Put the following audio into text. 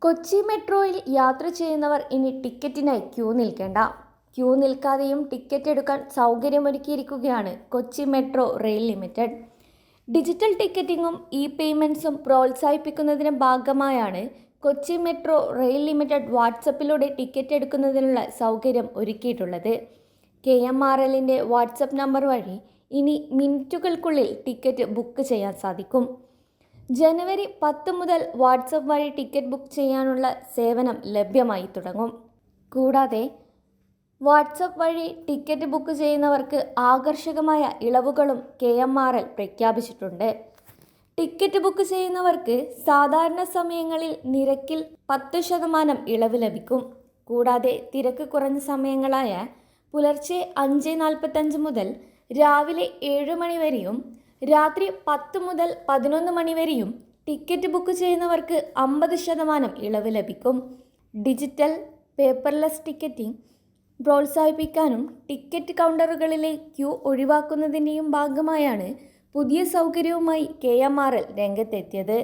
കൊച്ചി മെട്രോയിൽ യാത്ര ചെയ്യുന്നവർ ഇനി ടിക്കറ്റിനായി ക്യൂ നിൽക്കേണ്ട. ക്യൂ നിൽക്കാതെയും ടിക്കറ്റ് എടുക്കാൻ സൗകര്യമൊരുക്കിയിരിക്കുകയാണ് Kochi metro rail limited. Digital ടിക്കറ്റിംഗും പേയ്മെൻറ്റ്സും പ്രോത്സാഹിപ്പിക്കുന്നതിൻ്റെ ഭാഗമായാണ് കൊച്ചി മെട്രോ റെയിൽ ലിമിറ്റഡ് വാട്സപ്പിലൂടെ ടിക്കറ്റ് എടുക്കുന്നതിനുള്ള സൗകര്യം ഒരുക്കിയിട്ടുള്ളത്. KMRLൻ്റെ വാട്സപ്പ് നമ്പർ വഴി ഇനി മിനിറ്റുകൾക്കുള്ളിൽ ടിക്കറ്റ് ബുക്ക് ചെയ്യാൻ സാധിക്കും. ജനുവരി 10 മുതൽ വാട്സപ്പ് വഴി ടിക്കറ്റ് ബുക്ക് ചെയ്യാനുള്ള സേവനം ലഭ്യമായി തുടങ്ങും. കൂടാതെ വാട്സപ്പ് വഴി ടിക്കറ്റ് ബുക്ക് ചെയ്യുന്നവർക്ക് ആകർഷകമായ ഇളവുകളും KMRL പ്രഖ്യാപിച്ചിട്ടുണ്ട്. ടിക്കറ്റ് ബുക്ക് ചെയ്യുന്നവർക്ക് സാധാരണ സമയങ്ങളിൽ നിരക്കിൽ 10% ഇളവ് ലഭിക്കും. കൂടാതെ തിരക്ക് കുറഞ്ഞ സമയങ്ങളായ പുലർച്ചെ 5:45 മുതൽ രാവിലെ 7 മണി വരെയും രാത്രി 10 മുതൽ 11 മണി വരെയും ടിക്കറ്റ് ബുക്ക് ചെയ്യുന്നവർക്ക് 50% ഇളവ് ലഭിക്കും. ഡിജിറ്റൽ പേപ്പർലെസ് ടിക്കറ്റിംഗ് പ്രോത്സാഹിപ്പിക്കാനും ടിക്കറ്റ് കൗണ്ടറുകളിലെ ക്യൂ ഒഴിവാക്കുന്നതിൻ്റെയും ഭാഗമായാണ് പുതിയ സൗകര്യവുമായി KMRL രംഗത്തെത്തിയത്.